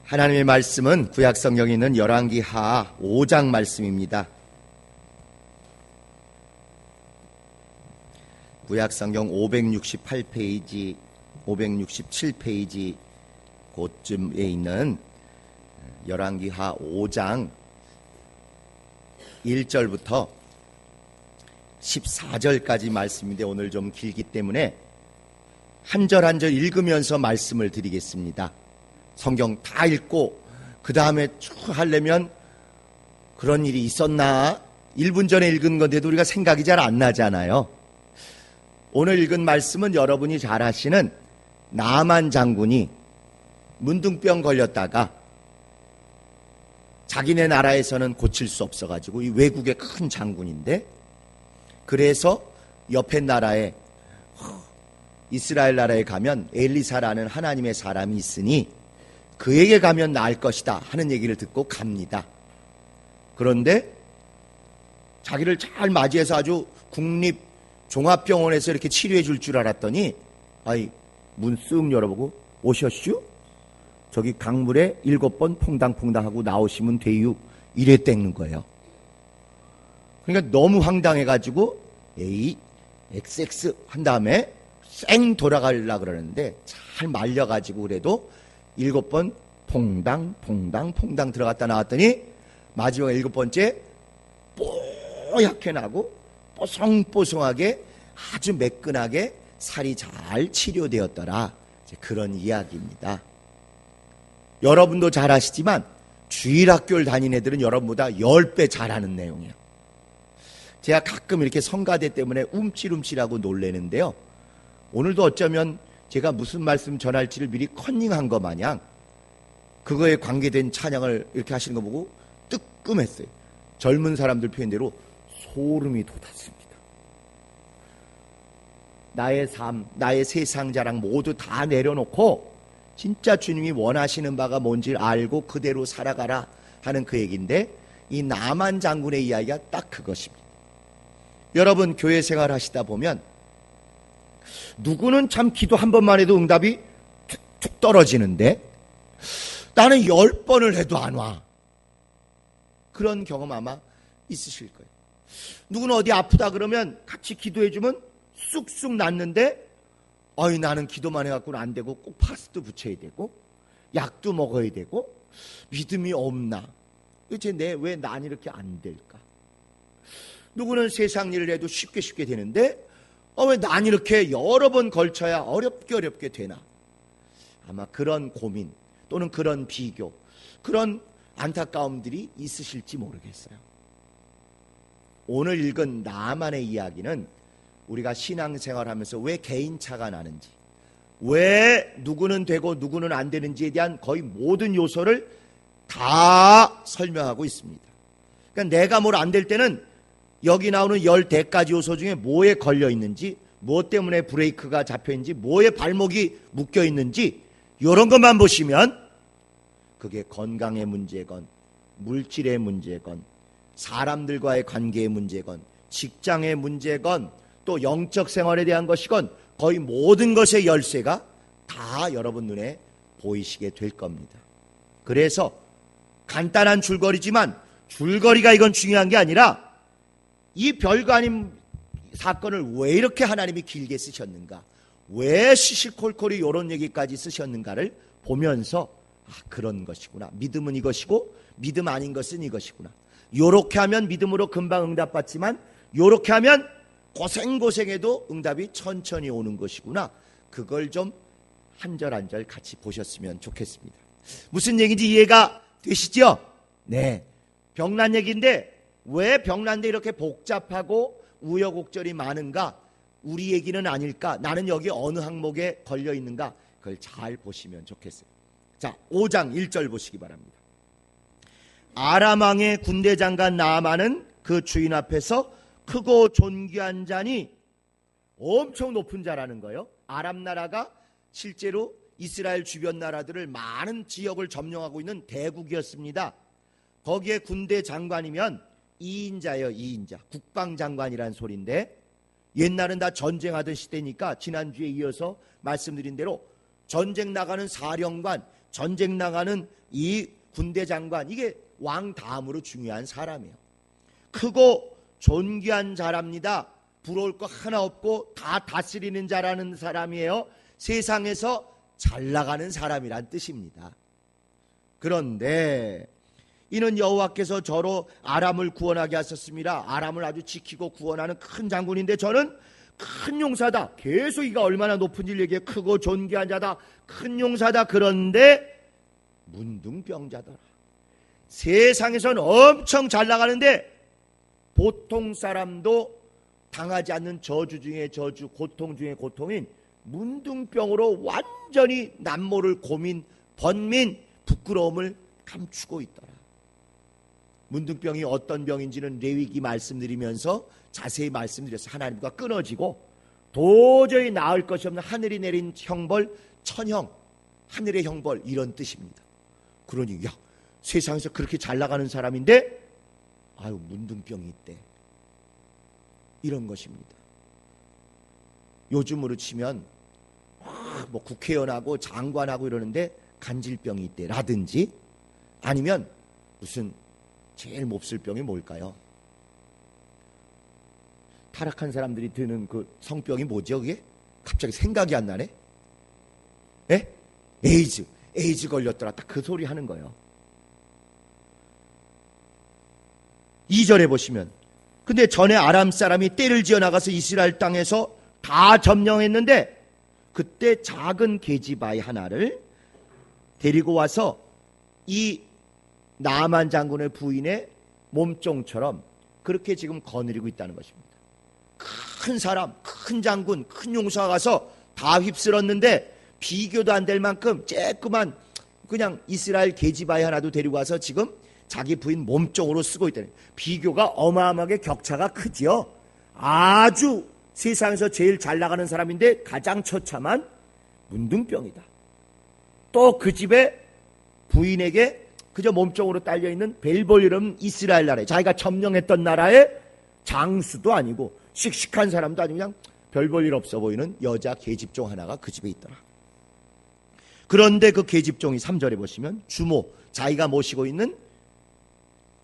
하나님의 말씀은 구약 성경에 있는 열왕기하 5장 말씀입니다. 구약 성경 568페이지, 567페이지 그쯤에 있는 열왕기하 5장 1절부터 14절까지 말씀인데 오늘 좀 길기 때문에 한 절 한 절 읽으면서 말씀을 드리겠습니다. 성경 다 읽고 그 다음에 쭉 하려면 그런 일이 있었나? 1분 전에 읽은 건데도 우리가 생각이 잘 안 나잖아요. 오늘 읽은 말씀은 여러분이 잘 아시는 나만 장군이 문둥병 걸렸다가 자기네 나라에서는 고칠 수 없어가지고 이 외국의 큰 장군인데 그래서 옆에 나라에 이스라엘 나라에 가면 엘리사라는 하나님의 사람이 있으니 그에게 가면 나을 것이다 하는 얘기를 듣고 갑니다. 그런데 자기를 잘 맞이해서 아주 국립종합병원에서 이렇게 치료해 줄 줄 알았더니 문 쓱 열어보고 오셨슈? 저기 강물에 7번 퐁당퐁당 하고 나오시면 돼유 이래 땡는 거예요. 그러니까 너무 황당해가지고 에이 XX 한 다음에 쌩 돌아가려고 그러는데 잘 말려가지고 그래도 7번 퐁당 들어갔다 나왔더니 마지막 7번째 뽀얗게 나고 뽀송뽀송하게 아주 매끈하게 살이 잘 치료되었더라. 그런 이야기입니다. 여러분도 잘 아시지만 주일학교를 다니는 애들은 여러분보다 10배 잘하는 내용이에요. 제가 가끔 이렇게 성가대 때문에 움찔움찔하고 놀래는데요. 오늘도 어쩌면 제가 무슨 말씀 전할지를 미리 컨닝한 것 마냥 그거에 관계된 찬양을 이렇게 하시는 거 보고 뜨끔했어요. 젊은 사람들 표현대로 소름이 돋았습니다. 나의 삶, 나의 세상 자랑 모두 다 내려놓고 진짜 주님이 원하시는 바가 뭔지 알고 그대로 살아가라 하는 그 얘기인데 이 나만 장군의 이야기가 딱 그것입니다. 여러분 교회 생활 하시다 보면 누구는 참 기도 한 번만 해도 응답이 툭툭 떨어지는데 나는 10번을 해도 안 와. 그런 경험 아마 있으실 거예요. 누구는 어디 아프다 그러면 같이 기도해주면 쑥쑥 낫는데 나는 기도만 해갖고는 안 되고 꼭 파스도 붙여야 되고 약도 먹어야 되고 믿음이 없나? 왜 난 이렇게 안 될까? 누구는 세상 일을 해도 쉽게 되는데 왜 난 이렇게 여러 번 걸쳐야 어렵게 되나? 아마 그런 고민 또는 그런 비교, 그런 안타까움들이 있으실지 모르겠어요. 오늘 읽은 나만의 이야기는 우리가 신앙생활하면서 왜 개인차가 나는지, 왜 누구는 되고 누구는 안 되는지에 대한 거의 모든 요소를 다 설명하고 있습니다. 그러니까 내가 뭘 안 될 때는 여기 나오는 10대가지 요소 중에 뭐에 걸려 있는지, 무엇 때문에 브레이크가 잡혀 있는지, 뭐에 발목이 묶여 있는지 이런 것만 보시면 그게 건강의 문제건 물질의 문제건 사람들과의 관계의 문제건 직장의 문제건 또 영적 생활에 대한 것이건 거의 모든 것의 열쇠가 다 여러분 눈에 보이시게 될 겁니다. 그래서 간단한 줄거리지만 줄거리가 이건 중요한 게 아니라 이 별거 아닌 사건을 왜 이렇게 하나님이 길게 쓰셨는가, 왜 시시콜콜이 이런 얘기까지 쓰셨는가를 보면서 그런 것이구나, 믿음은 이것이고 믿음 아닌 것은 이것이구나, 요렇게 하면 믿음으로 금방 응답받지만 요렇게 하면 고생해도 응답이 천천히 오는 것이구나, 그걸 좀 한 절 한 절 같이 보셨으면 좋겠습니다. 무슨 얘기인지 이해가 되시죠? 네, 병난 얘기인데 왜 병난데 이렇게 복잡하고 우여곡절이 많은가? 우리 얘기는 아닐까? 나는 여기 어느 항목에 걸려 있는가? 그걸 잘 보시면 좋겠어요. 자, 5장 1절 보시기 바랍니다. 아람 왕의 군대 장관 나아만은 그 주인 앞에서 크고 존귀한 자니, 엄청 높은 자라는 거예요. 아람 나라가 실제로 이스라엘 주변 나라들을 많은 지역을 점령하고 있는 대국이었습니다. 거기에 군대 장관이면 2인자예요. 2인자. 국방장관이란 소리인데 옛날은 다 전쟁하던 시대니까 지난주에 이어서 말씀드린 대로 전쟁 나가는 사령관, 전쟁 나가는 이 군대 장관, 이게 왕 다음으로 중요한 사람이에요. 크고 존귀한 자랍니다. 부러울 거 하나 없고 다 다스리는 자라는 사람이에요. 세상에서 잘 나가는 사람이란 뜻입니다. 그런데 이는 여호와께서 저로 아람을 구원하게 하셨습니다. 아람을 아주 지키고 구원하는 큰 장군인데 저는 큰 용사다. 계속 이가 얼마나 높은지를 얘기해. 크고 존귀한 자다. 큰 용사다. 그런데 문둥병자더라. 세상에선 엄청 잘 나가는데 보통 사람도 당하지 않는 저주 중에 저주, 고통 중에 고통인 문둥병으로 완전히 남모를 고민, 번민, 부끄러움을 감추고 있더라. 문둥병이 어떤 병인지는 레위기 말씀드리면서 자세히 말씀드렸어요. 하나님과 끊어지고 도저히 나을 것이 없는 하늘이 내린 형벌, 천형, 하늘의 형벌, 이런 뜻입니다. 그러니 야, 세상에서 그렇게 잘 나가는 사람인데 아유, 문둥병이 있대, 이런 것입니다. 요즘으로 치면 뭐 국회의원하고 장관하고 이러는데 간질병이 있대 라든지, 아니면 무슨 제일 몹쓸 병이 뭘까요? 타락한 사람들이 드는 그 성병이 뭐죠? 그게 갑자기 생각이 안 나네. 예? 에이즈 걸렸더라. 딱 그 소리 하는 거예요. 2절에 보시면, 근데 전에 아람 사람이 떼를 지어 나가서 이스라엘 땅에서 다 점령했는데 그때 작은 계집아이 하나를 데리고 와서 이 나만 장군의 부인의 몸종처럼 그렇게 지금 거느리고 있다는 것입니다. 큰 사람, 큰 장군, 큰 용사가 가서 다 휩쓸었는데 비교도 안 될 만큼 쬐끄만 그냥 이스라엘 계집아이 하나도 데리고 와서 지금 자기 부인 몸종으로 쓰고 있다는, 비교가 어마어마하게 격차가 크지요. 아주 세상에서 제일 잘 나가는 사람인데 가장 처참한 문둥병이다. 또 그 집에 부인에게 그저 몸종으로 딸려있는 벨볼이라는 이스라엘 나라에, 자기가 점령했던 나라의 장수도 아니고 씩씩한 사람도 아니고 그냥 별 볼 일 없어 보이는 여자 계집종 하나가 그 집에 있더라. 그런데 그 계집종이 3절에 보시면 주모, 자기가 모시고 있는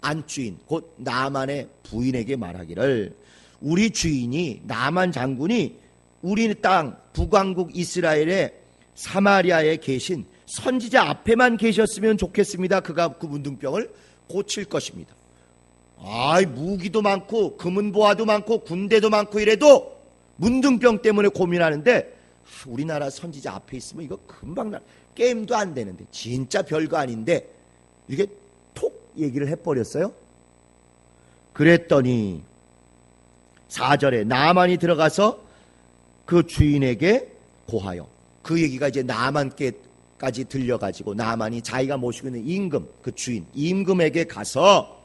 안주인 곧 나만의 부인에게 말하기를, 우리 주인이 나만 장군이 우리 땅 북왕국 이스라엘의 사마리아에 계신 선지자 앞에만 계셨으면 좋겠습니다. 그가 그 문둥병을 고칠 것입니다. 아이, 무기도 많고 금은보화도 많고 군대도 많고 이래도 문둥병 때문에 고민하는데 우리나라 선지자 앞에 있으면 이거 금방 게임도 안 되는데, 진짜 별거 아닌데 이게 톡 얘기를 해버렸어요. 그랬더니 4절에 나만이 들어가서 그 주인에게 고하여, 그 얘기가 이제 나만께까지 들려가지고 나만이 자기가 모시고 있는 임금, 그 주인 임금에게 가서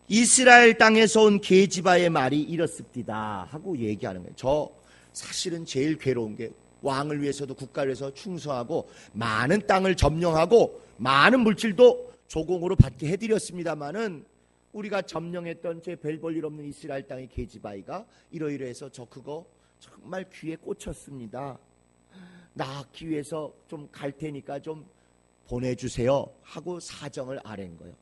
이스라엘 땅에서 온 계집아의 말이 이렇습니다 하고 얘기하는 거예요. 저 사실은 제일 괴로운 게 왕을 위해서도 국가를 위해서 충성하고 많은 땅을 점령하고 많은 물질도 조공으로 받게 해드렸습니다마는 우리가 점령했던 제 별 볼 일 없는 이스라엘 땅의 계집아이가 이러이러해서 저 그거 정말 귀에 꽂혔습니다. 낳기 위해서 좀 갈 테니까 좀 보내주세요 하고 사정을 아랜 거예요.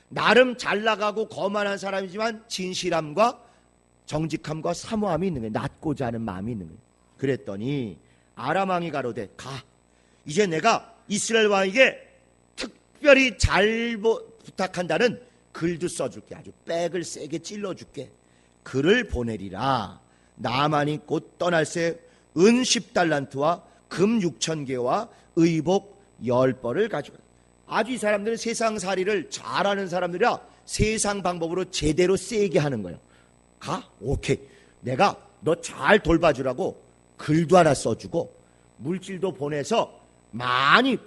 나름 잘 나가고 거만한 사람이지만 진실함과 정직함과 사모함이 있는 거예요. 낳고자 하는 마음이 있는 거예요. 그랬더니 아람 왕이 가로되, 가, 이제 내가 이스라엘 왕에게 특별히 잘 부탁한다는 글도 써줄게. 아주 백을 세게 찔러줄게. 글을 보내리라. 나만이 곧 떠날새 은 10달란트와 금 6,000개와 의복 10벌을 가지고. 아주 이 사람들은 세상살이를 잘하는 사람들이라 세상 방법으로 제대로 세게 하는 거예요. 가? 오케이. 내가 너 잘 돌봐주라고 글도 하나 써주고 물질도 보내서 많이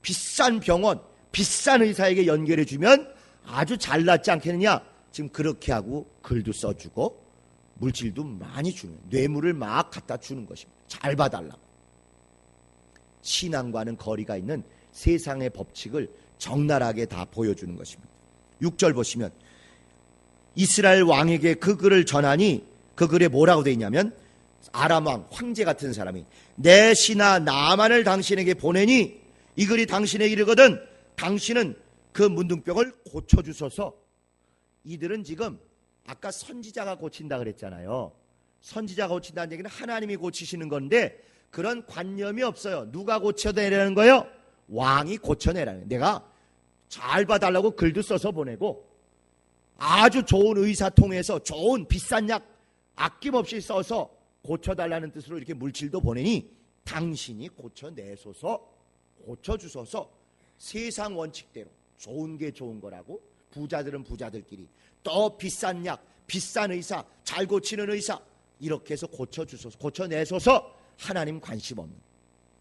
비싼 병원, 비싼 의사에게 연결해주면 아주 잘 낫지 않겠느냐. 지금 그렇게 하고 글도 써주고 물질도 많이 주는, 뇌물을 막 갖다 주는 것입니다. 잘 봐달라고. 신앙과는 거리가 있는 세상의 법칙을 적나라하게 다 보여주는 것입니다. 6절 보시면 이스라엘 왕에게 그 글을 전하니 그 글에 뭐라고 되어 있냐면, 아람 왕 황제 같은 사람이 내 신하 나만을 당신에게 보내니 이 글이 당신에게 이르거든 당신은 그 문둥병을 고쳐주소서. 이들은 지금 아까 선지자가 고친다 그랬잖아요. 선지자가 고친다는 얘기는 하나님이 고치시는 건데 그런 관념이 없어요. 누가 고쳐내라는 거예요? 왕이 고쳐내라는 거예요. 내가 잘 봐달라고 글도 써서 보내고 아주 좋은 의사 통해서 좋은 비싼 약 아낌없이 써서 고쳐달라는 뜻으로 이렇게 물질도 보내니 당신이 고쳐내소서, 고쳐주소서. 세상 원칙대로 좋은 게 좋은 거라고, 부자들은 부자들끼리, 또 비싼 약, 비싼 의사, 잘 고치는 의사, 이렇게 해서 고쳐주소서, 고쳐내소서. 하나님 관심 없는.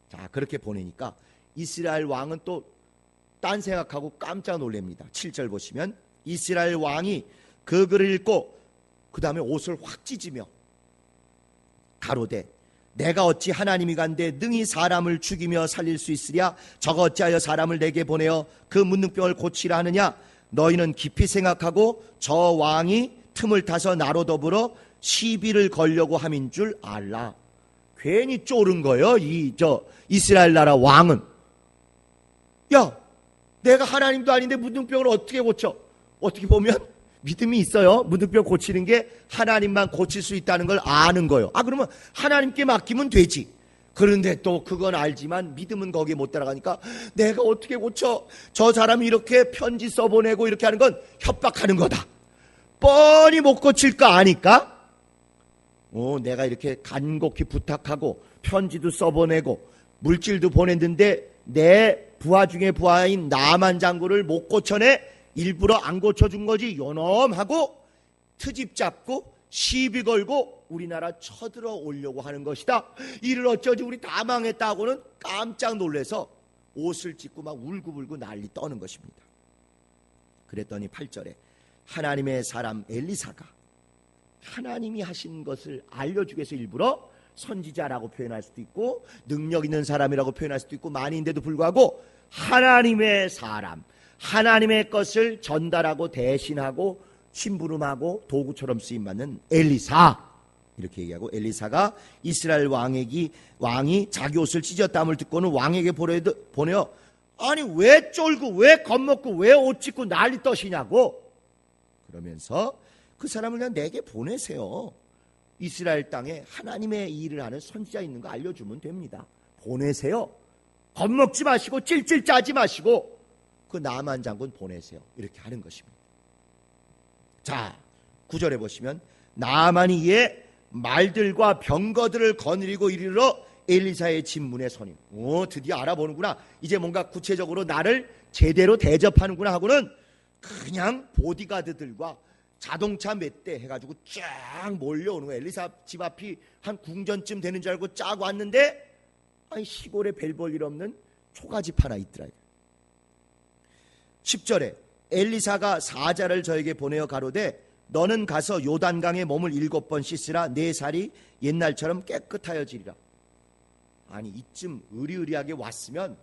자, 그렇게 보내니까 이스라엘 왕은 또 딴 생각하고 깜짝 놀랍니다. 7절 보시면 이스라엘 왕이 그 글을 읽고 그 다음에 옷을 확 찢으며 가로되 내가 어찌 하나님이 간데 능히 사람을 죽이며 살릴 수 있으랴? 저가 어찌하여 사람을 내게 보내어 그 문둥병을 고치라 하느냐? 너희는 깊이 생각하고 저 왕이 틈을 타서 나로 더불어 시비를 걸려고 함인 줄 알라. 괜히 쫄은 거예요. 이스라엘 나라 왕은. 야, 내가 하나님도 아닌데 문둥병을 어떻게 고쳐? 어떻게 보면 믿음이 있어요. 문둥병 고치는 게 하나님만 고칠 수 있다는 걸 아는 거예요. 그러면 하나님께 맡기면 되지. 그런데 또 그건 알지만 믿음은 거기에 못 따라가니까 내가 어떻게 고쳐? 저 사람이 이렇게 편지 써보내고 이렇게 하는 건 협박하는 거다. 뻔히 못 고칠 거 아니까? 내가 이렇게 간곡히 부탁하고 편지도 써보내고 물질도 보냈는데 내 부하 중에 부하인 나만 장군을 못 고쳐내? 일부러 안 고쳐준 거지. 요놈하고 트집 잡고 시비 걸고 우리나라 쳐들어 오려고 하는 것이다. 이를 어쩌지 우리 다 망했다고는 깜짝 놀라서 옷을 찢고 막 울고불고 난리 떠는 것입니다. 그랬더니 8절에 하나님의 사람 엘리사가 하나님이 하신 것을 알려주기 위해서 일부러 선지자라고 표현할 수도 있고 능력 있는 사람이라고 표현할 수도 있고 만인데도 불구하고 하나님의 사람, 하나님의 것을 전달하고 대신하고 심부름하고 도구처럼 쓰임받는 엘리사, 이렇게 얘기하고 엘리사가 이스라엘 왕이 자기 옷을 찢었다함을 듣고는 왕에게 보내어 아니 왜 쫄고 왜 겁먹고 왜 옷 찢고 난리 떠시냐고 그러면서 그 사람을 그냥 내게 보내세요. 이스라엘 땅에 하나님의 일을 하는 선지자 있는 거 알려주면 됩니다. 보내세요. 겁먹지 마시고 찔찔 짜지 마시고 그 나만 장군 보내세요. 이렇게 하는 것입니다. 자, 9절에 보시면 나만이 이에 말들과 병거들을 거느리고 이르러 엘리사의 진문에 서니 드디어 알아보는구나. 이제 뭔가 구체적으로 나를 제대로 대접하는구나 하고는 그냥 보디가드들과 자동차 몇 대 해가지고 쫙 몰려오는 거예요. 엘리사 집 앞이 한 궁전쯤 되는 줄 알고 쫙 왔는데 아니 시골에 별 볼 일 없는 초가집 하나 있더라. 10절에 엘리사가 사자를 저에게 보내어 가로되 너는 가서 요단강에 몸을 7번 씻으라. 내 살이 옛날처럼 깨끗하여지리라. 아니 이쯤 의리의리하게 왔으면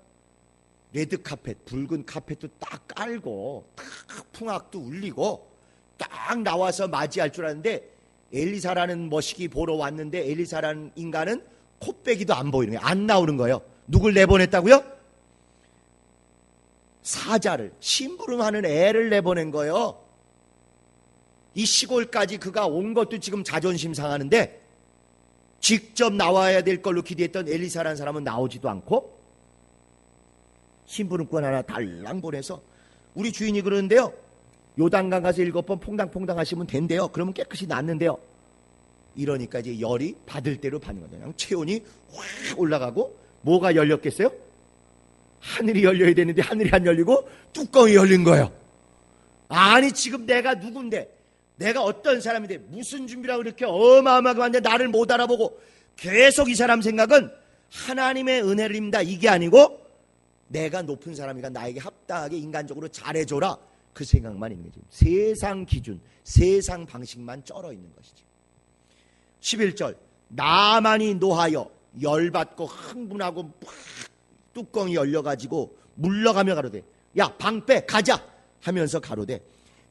레드카펫 붉은 카펫도 딱 깔고 딱 풍악도 울리고 딱 나와서 맞이할 줄 알았는데 엘리사라는 머시기 보러 왔는데 엘리사라는 인간은 코빼기도 안 보이는 거예요. 안 나오는 거예요. 누굴 내보냈다고요? 사자를, 심부름하는 애를 내보낸 거예요. 이 시골까지 그가 온 것도 지금 자존심 상하는데 직접 나와야 될 걸로 기대했던 엘리사라는 사람은 나오지도 않고 심부름권 하나 달랑 보내서 우리 주인이 그러는데요. 요단강 가서 7번 퐁당퐁당 하시면 된대요. 그러면 깨끗이 낫는데요. 이러니까 이제 열이 받을 대로 받는 거예요. 그냥 체온이 확 올라가고 뭐가 열렸겠어요? 하늘이 열려야 되는데 하늘이 안 열리고 뚜껑이 열린 거예요. 아니 지금 내가 누군데 내가 어떤 사람인데 무슨 준비라고 이렇게 어마어마하게 왔는데 나를 못 알아보고 계속 이 사람 생각은 하나님의 은혜를 입는다 이게 아니고 내가 높은 사람이니까 나에게 합당하게 인간적으로 잘해줘라 그 생각만 있는 거죠. 세상 기준, 세상 방식만 쩔어 있는 것이죠. 11절 나만이 노하여 열받고 흥분하고 막 뚜껑이 열려가지고 물러가며 가로되 야 방패 가자 하면서 가로되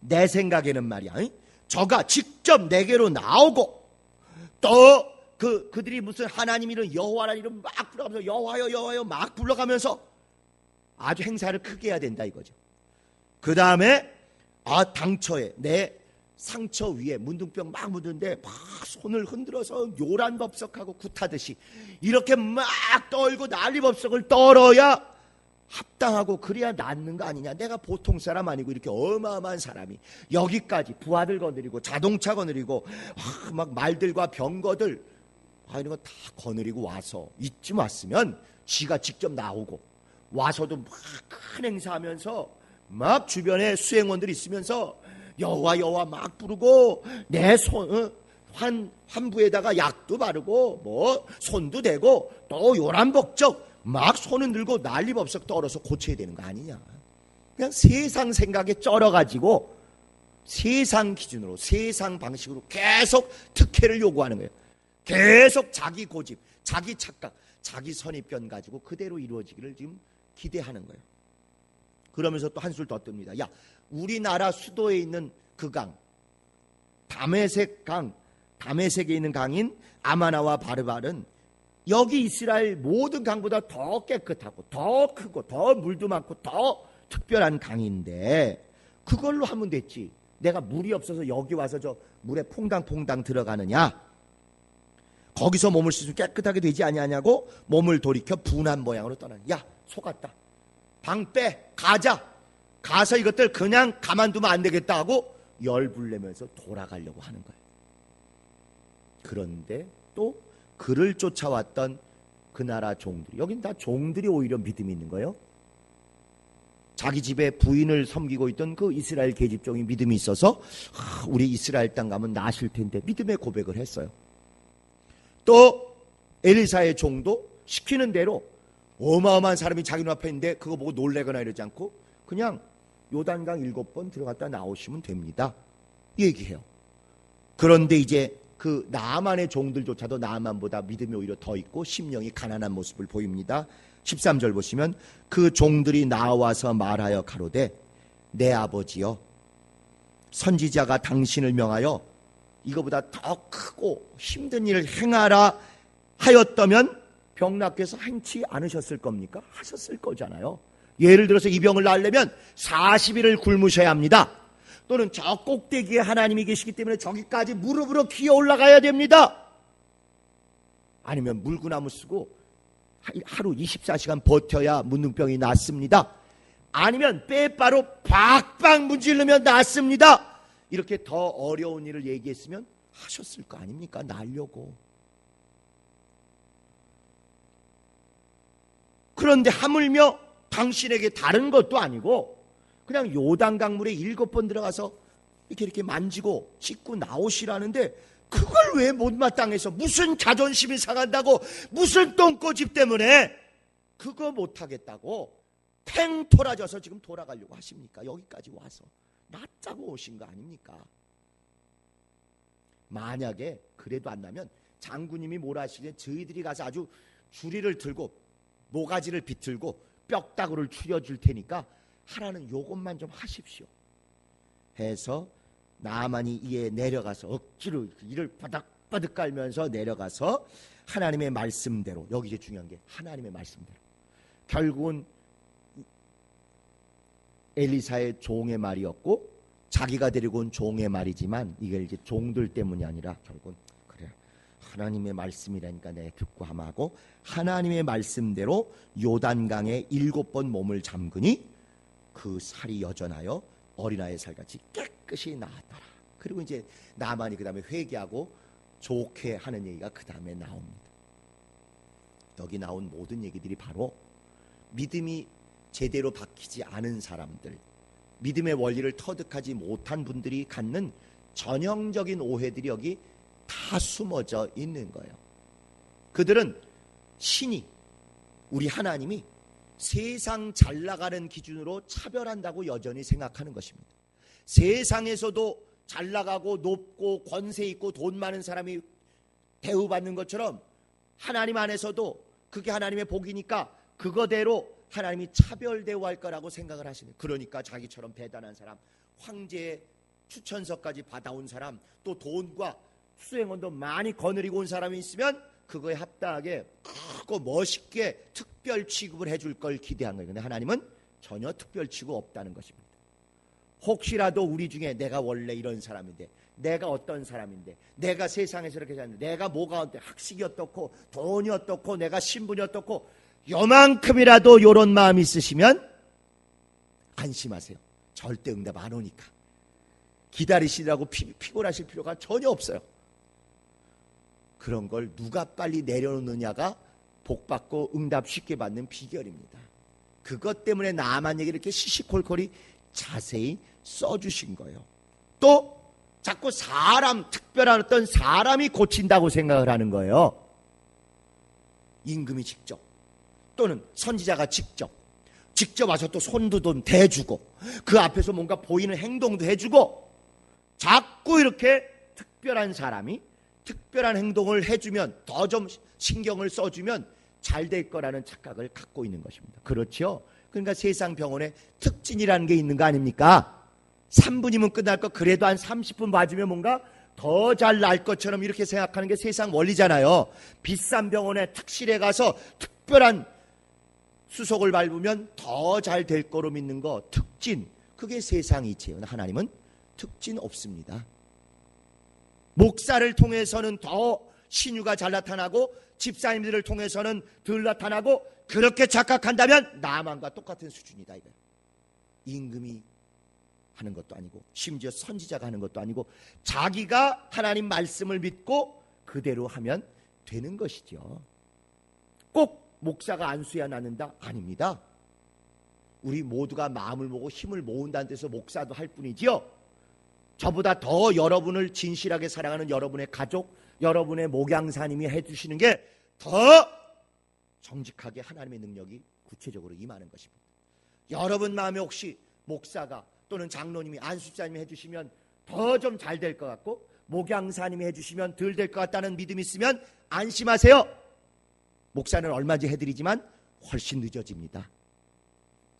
내 생각에는 말이야 저가 직접 내게로 나오고 또 그들이 무슨 하나님 이름 여호와라는 이름 막 불러가면서 여호와여 여호와여 막 불러가면서 아주 행사를 크게 해야 된다 이거죠. 그 다음에 당처에 내 상처 위에 문둥병 막 묻은데 막 손을 흔들어서 요란법석하고 굿하듯이 이렇게 막 떨고 난리법석을 떨어야 합당하고 그래야 낫는 거 아니냐. 내가 보통 사람 아니고 이렇게 어마어마한 사람이 여기까지 부하들 거느리고 자동차 거느리고 막 말들과 병거들 이런 거 다 거느리고 와서 이쯤 왔으면 지가 직접 나오고 와서도 막 큰 행사하면서 막 주변에 수행원들이 있으면서 여호와 막 부르고 내 손 환부에다가 약도 바르고 뭐 손도 대고 또 요란벅적 막 손은 들고 난리법석 떨어서 고쳐야 되는 거 아니냐. 그냥 세상 생각에 쩔어가지고 세상 기준으로 세상 방식으로 계속 특혜를 요구하는 거예요. 계속 자기 고집, 자기 착각, 자기 선입견 가지고 그대로 이루어지기를 지금 기대하는 거예요. 그러면서 또 한술 더 뜹니다. 야, 우리나라 수도에 있는 그 강, 다메섹에 있는 강인 아마나와 바르발은 여기 이스라엘 모든 강보다 더 깨끗하고 더 크고 더 물도 많고 더 특별한 강인데 그걸로 하면 됐지. 내가 물이 없어서 여기 와서 저 물에 퐁당퐁당 들어가느냐. 거기서 몸을 씻으면 깨끗하게 되지 아니하냐고 몸을 돌이켜 분한 모양으로 떠나는. 야, 속았다. 방 빼. 가서 이것들 그냥 가만두면 안 되겠다 하고 열불 내면서 돌아가려고 하는 거예요. 그런데 또 그를 쫓아왔던 그 나라 종들이, 여긴 다 종들이 오히려 믿음이 있는 거예요. 자기 집에 부인을 섬기고 있던 그 이스라엘 계집종이 믿음이 있어서 우리 이스라엘 땅 가면 나실 텐데 믿음의 고백을 했어요. 또 엘리사의 종도 시키는 대로 어마어마한 사람이 자기 눈앞에 있는데 그거 보고 놀래거나 이러지 않고 그냥 요단강 7번 들어갔다 나오시면 됩니다 얘기해요. 그런데 이제 그 나아만의 종들조차도 나아만보다 믿음이 오히려 더 있고 심령이 가난한 모습을 보입니다. 13절 보시면 그 종들이 나와서 말하여 가로되 내 아버지여 선지자가 당신을 명하여 이거보다 더 크고 힘든 일을 행하라 하였다면 병낫께서 행치 않으셨을 겁니까? 하셨을 거잖아요. 예를 들어서 이 병을 낫려면 40일을 굶으셔야 합니다. 또는 저 꼭대기에 하나님이 계시기 때문에 저기까지 무릎으로 기어 올라가야 됩니다. 아니면 물구나무 쓰고 하루 24시간 버텨야 문둥병이 낫습니다. 아니면 빼바로 박박 문지르면 낫습니다. 이렇게 더 어려운 일을 얘기했으면 하셨을 거 아닙니까? 날려고. 그런데 하물며 당신에게 다른 것도 아니고 그냥 요단 강물에 7번 들어가서 이렇게 만지고 씻고 나오시라는데 그걸 왜 못마땅해서 무슨 자존심이 상한다고 무슨 똥꼬집 때문에 그거 못하겠다고 팽 토라져서 지금 돌아가려고 하십니까? 여기까지 와서 낫자고 오신 거 아닙니까? 만약에 그래도 안 나면 장군님이 뭐라 하시길래 저희들이 가서 아주 주리를 들고 모가지를 비틀고 뼈다구를 추려줄 테니까 하라는 요것만 좀 하십시오 해서 나아만이 이에 내려가서 억지로 이를 바닥바닥 깔면서 내려가서 하나님의 말씀대로, 여기 이제 중요한 게 하나님의 말씀대로, 결국은 엘리사의 종의 말이었고 자기가 데리고 온 종의 말이지만 이게 이제 종들 때문이 아니라 결국은 그래 하나님의 말씀이라니까 내 듣고 함하고 하나님의 말씀대로 요단강에 7번 몸을 잠그니 그 살이 여전하여 어린아이의 살같이 깨끗이 나았더라. 그리고 이제 나만이 그 다음에 회개하고 좋게 하는 얘기가 그 다음에 나옵니다. 여기 나온 모든 얘기들이 바로 믿음이 제대로 박히지 않은 사람들, 믿음의 원리를 터득하지 못한 분들이 갖는 전형적인 오해들이 여기 다 숨어져 있는 거예요. 그들은 신이, 우리 하나님이 세상 잘 나가는 기준으로 차별한다고 여전히 생각하는 것입니다. 세상에서도 잘 나가고 높고 권세 있고 돈 많은 사람이 대우받는 것처럼 하나님 안에서도 그게 하나님의 복이니까 그거대로 하나님이 차별 대우할 거라고 생각을 하시는, 그러니까 자기처럼 대단한 사람, 황제의 추천서까지 받아온 사람, 또 돈과 수행원도 많이 거느리고 온 사람이 있으면 그거에 합당하게 크고 멋있게 특별 취급을 해줄 걸 기대한 거예요. 근데 하나님은 전혀 특별 취급 없다는 것입니다. 혹시라도 우리 중에 내가 원래 이런 사람인데, 내가 어떤 사람인데, 내가 세상에서 이렇게 사는데, 내가 뭐가 어때, 학식이 어떻고 돈이 어떻고 내가 신분이 어떻고 요만큼이라도 이런 마음이 있으시면 안심하세요. 절대 응답 안 오니까. 기다리시라고 피곤하실 필요가 전혀 없어요. 그런 걸 누가 빨리 내려놓느냐가 복받고 응답 쉽게 받는 비결입니다. 그것 때문에 나만 얘기를 이렇게 시시콜콜이 자세히 써주신 거예요. 또 자꾸 특별한 어떤 사람이 고친다고 생각을 하는 거예요. 임금이 직접 또는 선지자가 직접 와서 또 손도 좀 대주고 그 앞에서 뭔가 보이는 행동도 해주고 자꾸 이렇게 특별한 사람이 특별한 행동을 해주면 더 좀 신경을 써주면 잘 될 거라는 착각을 갖고 있는 것입니다. 그렇죠? 그러니까 세상 병원에 특진이라는 게 있는 거 아닙니까? 3분이면 끝날 거 그래도 한 30분 봐주면 뭔가 더 잘 날 것처럼 이렇게 생각하는 게 세상 원리잖아요. 비싼 병원에 특실에 가서 특별한 수속을 밟으면 더 잘 될 거로 믿는 거 특진, 그게 세상 이치예요. 하나님은 특진 없습니다. 목사를 통해서는 더 신유가 잘 나타나고 집사님들을 통해서는 덜 나타나고 그렇게 착각한다면 나만과 똑같은 수준이다 이거예요. 임금이 하는 것도 아니고 심지어 선지자가 하는 것도 아니고 자기가 하나님 말씀을 믿고 그대로 하면 되는 것이죠. 꼭 목사가 안수해야 나는다? 아닙니다. 우리 모두가 마음을 모으고 힘을 모은다는 데서 목사도 할 뿐이지요. 저보다 더 여러분을 진실하게 사랑하는 여러분의 가족, 여러분의 목양사님이 해주시는 게 더 정직하게 하나님의 능력이 구체적으로 임하는 것입니다. 여러분 마음에 혹시 목사가 또는 장로님이 안수사님이 해주시면 더 좀 잘 될 것 같고 목양사님이 해주시면 덜 될 것 같다는 믿음이 있으면 안심하세요. 목사는 얼마든지 해드리지만 훨씬 늦어집니다.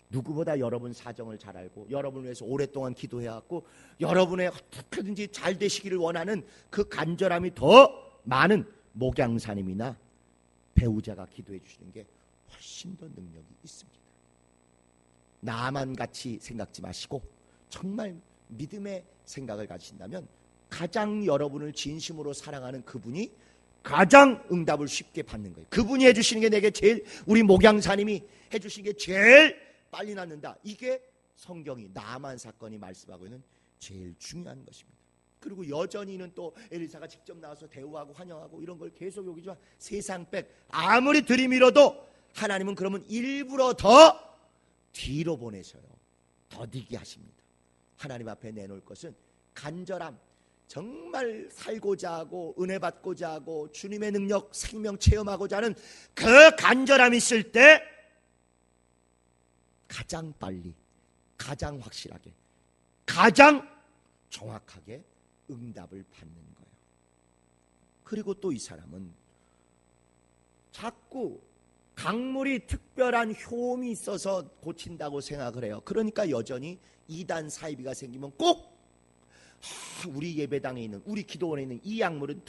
누구보다 여러분 사정을 잘 알고 여러분을 위해서 오랫동안 기도해왔고 여러분의 어떻게든지 잘 되시기를 원하는 그 간절함이 더 많은 목양사님이나 배우자가 기도해 주시는 게 훨씬 더 능력이 있습니다. 나만 같이 생각지 마시고 정말 믿음의 생각을 가지신다면 가장 여러분을 진심으로 사랑하는 그분이 가장 응답을 쉽게 받는 거예요. 그분이 해주시는 게 내게 제일, 우리 목양사님이 해주시는 게 제일 빨리 낫는다. 이게 성경이 나만 사건이 말씀하고 있는 제일 중요한 것입니다. 그리고 여전히는 또 엘리사가 직접 나와서 대우하고 환영하고 이런 걸 계속 여기지만 세상 백 아무리 들이밀어도 하나님은 그러면 일부러 더 뒤로 보내셔요. 더디게 하십니다. 하나님 앞에 내놓을 것은 간절함, 정말 살고자 하고 은혜 받고자 하고 주님의 능력 생명 체험하고자 하는 그 간절함이 있을 때 가장 빨리, 가장 확실하게, 가장 정확하게 응답을 받는 거예요. 그리고 또 이 사람은 자꾸 강물이 특별한 효험이 있어서 고친다고 생각을 해요. 그러니까 여전히 이단 사이비가 생기면 꼭 우리 예배당에 있는, 우리 기도원에 있는 이 약물은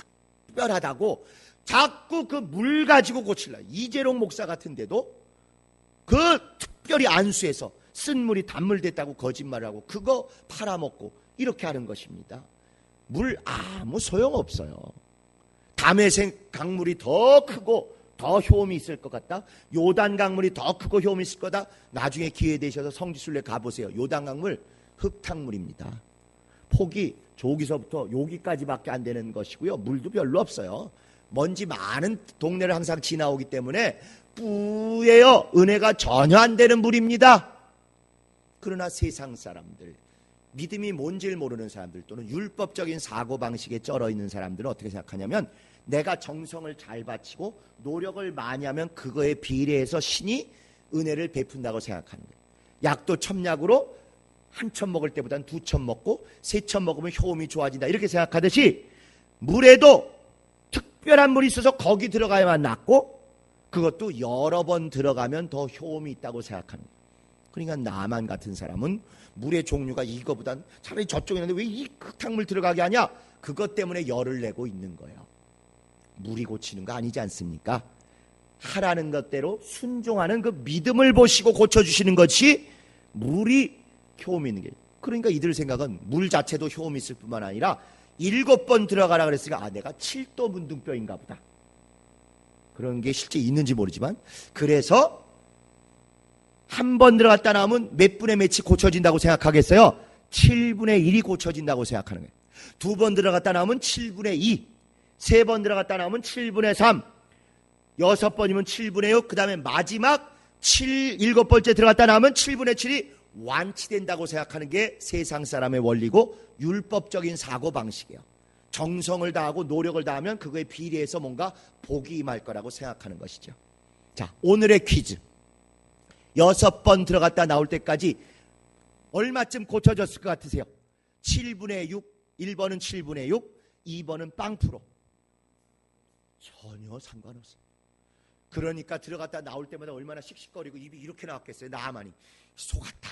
특별하다고 자꾸 그 물 가지고 고칠라. 이재롱 목사 같은데도 그 특별히 안수해서 쓴 물이 단물 됐다고 거짓말을 하고 그거 팔아먹고 이렇게 하는 것입니다. 물 아무 소용없어요. 담에생 강물이 더 크고 더 효험이 있을 것 같다. 요단 강물이 더 크고 효험이 있을 거다. 나중에 기회 되셔서 성지순례 가보세요. 요단 강물 흙탕물입니다. 폭이 저기서부터 여기까지밖에 안 되는 것이고요. 물도 별로 없어요. 먼지 많은 동네를 항상 지나오기 때문에 뿌예요. 은혜가 전혀 안 되는 물입니다. 그러나 세상 사람들, 믿음이 뭔지를 모르는 사람들 또는 율법적인 사고방식에 쩔어 있는 사람들은 어떻게 생각하냐면 내가 정성을 잘 바치고 노력을 많이 하면 그거에 비례해서 신이 은혜를 베푼다고 생각하는 거예요. 약도 첨약으로 한 첩 먹을 때보다는 2첩 먹고 3첩 먹으면 효험이 좋아진다 이렇게 생각하듯이 물에도 특별한 물이 있어서 거기 들어가야만 낫고 그것도 여러 번 들어가면 더 효험이 있다고 생각하는 거예요. 그러니까 나만 같은 사람은 물의 종류가 이거보단 차라리 저쪽에 있는데 왜 이 흙탕물 들어가게 하냐? 그것 때문에 열을 내고 있는 거예요. 물이 고치는 거 아니지 않습니까? 하라는 것대로 순종하는 그 믿음을 보시고 고쳐주시는 것이 물이 효험 있는 게. 그러니까 이들 생각은 물 자체도 효험 있을 뿐만 아니라 7번 들어가라 그랬으니까 내가 7도 문둥병인가 보다. 그런 게 실제 있는지 모르지만, 그래서 한 번 들어갔다 나오면 몇 분의 몇이 고쳐진다고 생각하겠어요? 7분의 1이 고쳐진다고 생각하는 거예요. 2번 들어갔다 나오면 7분의 2, 3번 들어갔다 나오면 7분의 3, 6번이면 7분의 6, 그 다음에 마지막 7번째 들어갔다 나오면 7분의 7이 완치된다고 생각하는 게 세상 사람의 원리고 율법적인 사고방식이에요. 정성을 다하고 노력을 다하면 그거에 비례해서 뭔가 복이 임할 거라고 생각하는 것이죠. 자, 오늘의 퀴즈. 6번 들어갔다 나올 때까지 얼마쯤 고쳐졌을 것 같으세요? 7분의 6, 1번은 7분의 6, 2번은 빵프로. 전혀 상관없어요. 그러니까 들어갔다 나올 때마다 얼마나 씩씩거리고 입이 이렇게 나왔겠어요. 나만이 속았다.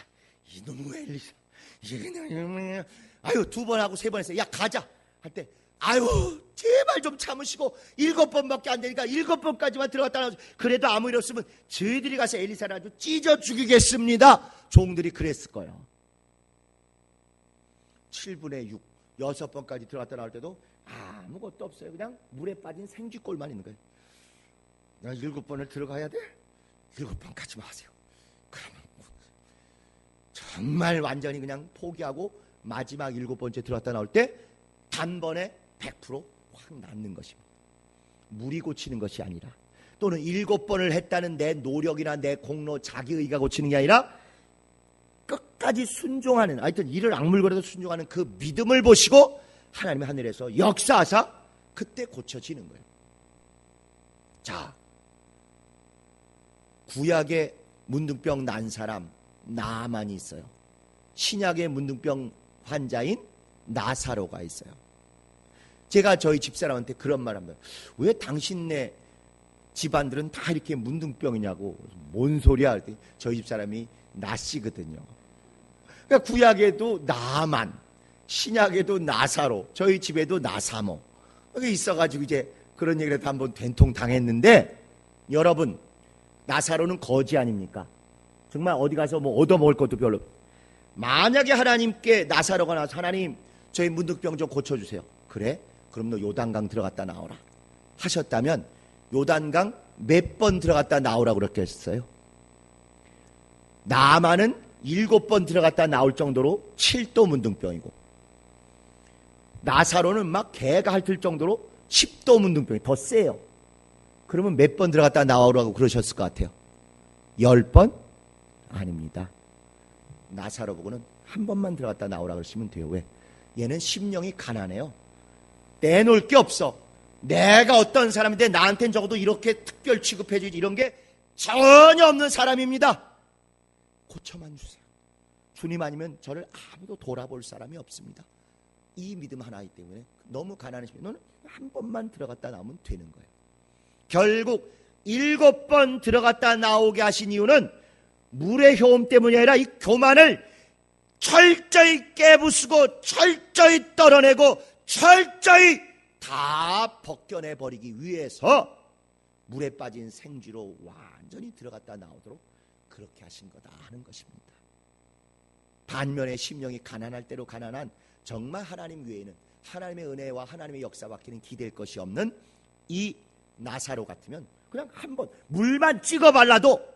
이놈의 엘리사. 아유, 2번 하고 3번 했어요. 야, 가자 할 때, 아유, 제발 좀 참으시고 7번밖에 안 되니까 7번까지만 들어갔다 나오죠. 그래도 아무 일 없으면 저희들이 가서 엘리사를 아주 찢어 죽이겠습니다. 종들이 그랬을 거예요. 7분의 6, 6번까지 들어갔다 나올 때도 아무것도 없어요. 그냥 물에 빠진 생쥐꼴만 있는 거예요. 야, 7번을 들어가야 돼? 7번까지만 하세요. 그러면 정말 완전히 그냥 포기하고 마지막 7번째 들어갔다 나올 때 단번에 100% 확 낫는 것입니다. 물이 고치는 것이 아니라, 또는 7번을 했다는 내 노력이나 내 공로, 자기의가 고치는 게 아니라 끝까지 순종하는, 하여튼 이를 악물고라도 순종하는 그 믿음을 보시고 하나님의 하늘에서 역사하사 그때 고쳐지는 거예요. 자, 구약의 문둥병 난 사람 나만이 있어요. 신약의 문둥병 환자인 나사로가 있어요. 제가 저희 집사람한테 그런 말 합니다. 왜 당신네 집안들은 다 이렇게 문둥병이냐고. 뭔 소리야 할 때 저희 집사람이 나씨거든요. 그러니까 구약에도 나만, 신약에도 나사로, 저희 집에도 나사모 이게 있어가지고 이제 그런 얘기를 해도 한번 된통 당했는데, 여러분, 나사로는 거지 아닙니까? 정말 어디 가서 뭐 얻어먹을 것도 별로. 만약에 하나님께 나사로가 나와서, 하나님 저희 문둥병 좀 고쳐주세요. 그래? 그럼 너 요단강 들어갔다 나오라 하셨다면 요단강 몇 번 들어갔다 나오라고 그렇게 했어요? 나만은 7번 들어갔다 나올 정도로 7도 문둥병이고, 나사로는 막 개가 핥을 정도로 10도 문둥병이 더 세요. 그러면 몇 번 들어갔다 나오라고 그러셨을 것 같아요? 10번? 아닙니다. 나사로 보고는 한 번만 들어갔다 나오라 그러시면 돼요. 왜? 얘는 심령이 가난해요. 내놓을 게 없어. 내가 어떤 사람인데 나한테는 적어도 이렇게 특별 취급해주지, 이런 게 전혀 없는 사람입니다. 고쳐만 주세요. 주님 아니면 저를 아무도 돌아볼 사람이 없습니다. 이 믿음 하나이기 때문에 너무 가난하시면 너는 한 번만 들어갔다 나오면 되는 거예요. 결국 7번 들어갔다 나오게 하신 이유는 물의 효험 때문이 아니라 이 교만을 철저히 깨부수고 철저히 떨어내고 철저히 다 벗겨내버리기 위해서 물에 빠진 생쥐로 완전히 들어갔다 나오도록 그렇게 하신 거다 하는 것입니다. 반면에 심령이 가난할 대로 가난한, 정말 하나님 외에는 하나님의 은혜와 하나님의 역사밖에는 기댈 것이 없는 이 나사로 같으면 그냥 한번 물만 찍어 발라도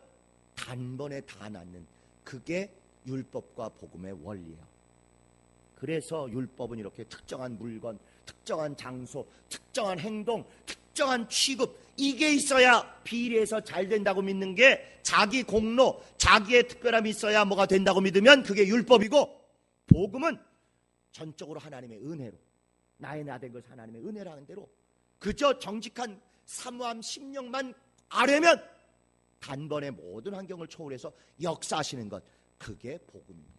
단번에 다 낫는, 그게 율법과 복음의 원리예요. 그래서 율법은 이렇게 특정한 물건, 특정한 장소, 특정한 행동, 특정한 취급, 이게 있어야 비례해서 잘 된다고 믿는 게, 자기 공로, 자기의 특별함이 있어야 뭐가 된다고 믿으면 그게 율법이고, 복음은 전적으로 하나님의 은혜로, 나의 나 된 것을 하나님의 은혜로 하는 대로 그저 정직한 사모함 심령만 아뢰면 단번에 모든 환경을 초월해서 역사하시는 것, 그게 복음입니다.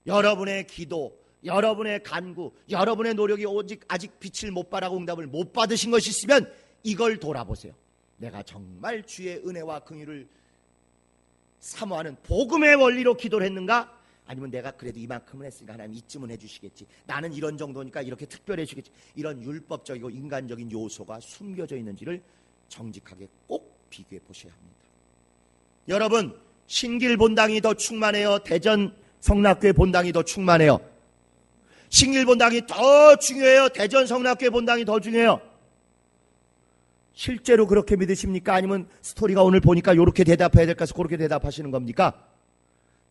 여러분의 기도, 여러분의 간구, 여러분의 노력이 오직 아직 빛을 못 발하고 응답을 못 받으신 것이 있으면 이걸 돌아보세요. 내가 정말 주의 은혜와 긍휼을 사모하는 복음의 원리로 기도를 했는가? 아니면 내가 그래도 이만큼은 했으니까 하나님 이쯤은 해주시겠지, 나는 이런 정도니까 이렇게 특별해 주겠지, 이런 율법적이고 인간적인 요소가 숨겨져 있는지를 정직하게 꼭 비교해 보셔야 합니다. 여러분, 신길 본당이 더 충만해요, 대전 성락교회 본당이 더 충만해요? 신길 본당이 더 중요해요, 대전 성락교회 본당이 더 중요해요? 실제로 그렇게 믿으십니까? 아니면 스토리가 오늘 보니까 이렇게 대답해야 될까 해서 그렇게 대답하시는 겁니까?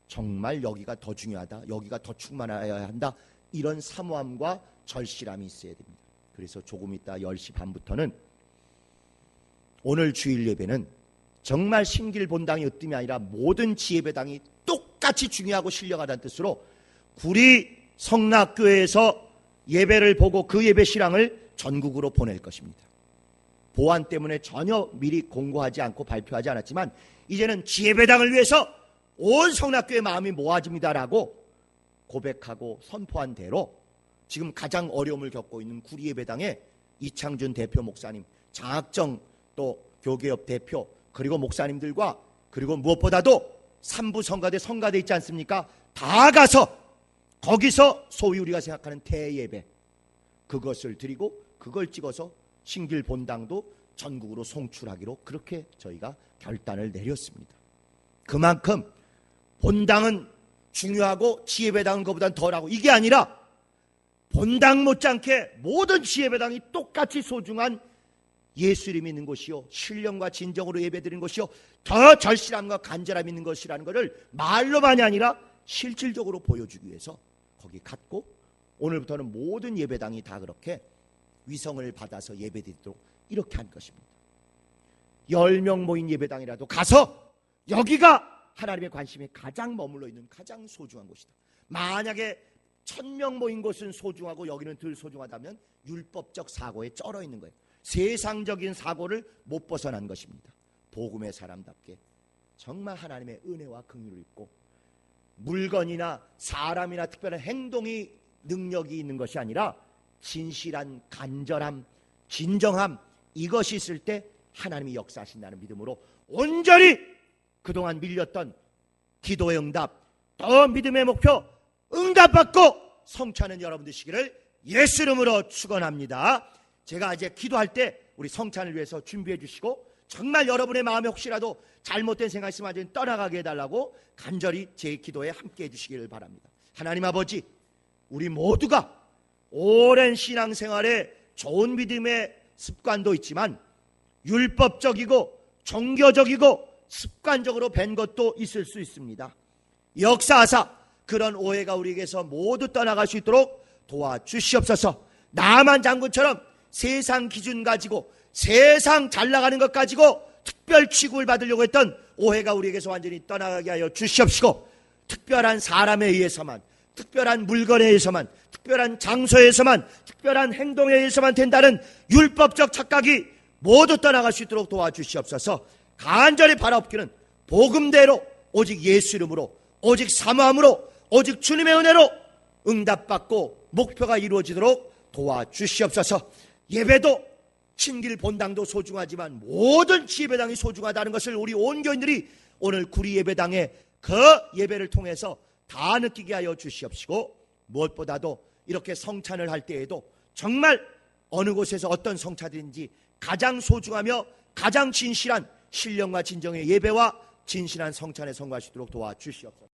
정말 여기가 더 중요하다, 여기가 더 충만해야 한다, 이런 사모함과 절실함이 있어야 됩니다. 그래서 조금 이따 10시 반부터는 오늘 주일 예배는 정말 신길 본당이 으뜸이 아니라 모든 지혜배당이 똑같이 중요하고 신령하다는 뜻으로 구리 성락교회에서 예배를 보고 그 예배 실황을 전국으로 보낼 것입니다. 보안 때문에 전혀 미리 공고하지 않고 발표하지 않았지만 이제는 지혜배당을 위해서 온 성락교회 마음이 모아집니다라고 고백하고 선포한 대로 지금 가장 어려움을 겪고 있는 구리 예배당의 이창준 대표 목사님, 장학정 또 교계협 대표, 그리고 목사님들과, 그리고 무엇보다도 삼부 성가대 성가대 있지 않습니까? 다 가서 거기서 소위 우리가 생각하는 대예배, 그것을 드리고 그걸 찍어서 신길 본당도 전국으로 송출하기로 그렇게 저희가 결단을 내렸습니다. 그만큼 본당은 중요하고 지혜배당은 그보다는 덜하고, 이게 아니라 본당 못지않게 모든 지혜배당이 똑같이 소중한 예수님이 있는 곳이요, 신령과 진정으로 예배드리는 곳이요, 더 절실함과 간절함이 있는 것이라는 것을 말로만이 아니라 실질적으로 보여주기 위해서 거기 갔고, 오늘부터는 모든 예배당이 다 그렇게 위성을 받아서 예배드리도록 이렇게 한 것입니다. 10명 모인 예배당이라도 가서 여기가 하나님의 관심이 가장 머물러 있는 가장 소중한 곳이다. 만약에 1000명 모인 곳은 소중하고 여기는 덜 소중하다면 율법적 사고에 쩔어 있는 거예요. 세상적인 사고를 못 벗어난 것입니다. 복음의 사람답게 정말 하나님의 은혜와 긍휼을 입고 물건이나 사람이나 특별한 행동이 능력이 있는 것이 아니라 진실한 간절함, 진정함, 이것이 있을 때 하나님이 역사하신다는 믿음으로 온전히 그동안 밀렸던 기도의 응답, 더 믿음의 목표 응답받고 성취하는 여러분 되시기를 예수 이름으로 축원합니다. 제가 이제 기도할 때 우리 성찬을 위해서 준비해 주시고, 정말 여러분의 마음에 혹시라도 잘못된 생각이 있으면 완전히 떠나가게 해달라고 간절히 제 기도에 함께 해주시기를 바랍니다. 하나님 아버지, 우리 모두가 오랜 신앙생활에 좋은 믿음의 습관도 있지만 율법적이고 종교적이고 습관적으로 뵌 것도 있을 수 있습니다. 역사하사 그런 오해가 우리에게서 모두 떠나갈 수 있도록 도와주시옵소서. 나만 장군처럼 세상 기준 가지고 세상 잘 나가는 것 가지고 특별 취급을 받으려고 했던 오해가 우리에게서 완전히 떠나가게 하여 주시옵시고, 특별한 사람에 의해서만, 특별한 물건에 의해서만, 특별한 장소에서만, 특별한 행동에 의해서만 된다는 율법적 착각이 모두 떠나갈 수 있도록 도와주시옵소서. 간절히 바라옵기는 복음대로 오직 예수 이름으로, 오직 사모함으로, 오직 주님의 은혜로 응답받고 목표가 이루어지도록 도와주시옵소서. 예배도 신길 본당도 소중하지만 모든 지혜배당이 소중하다는 것을 우리 온 교인들이 오늘 구리 예배당의 그 예배를 통해서 다 느끼게 하여 주시옵시고, 무엇보다도 이렇게 성찬을 할 때에도 정말 어느 곳에서 어떤 성찬인지 가장 소중하며 가장 진실한 신령과 진정의 예배와 진실한 성찬에 성공할 수 있도록 도와주시옵소서.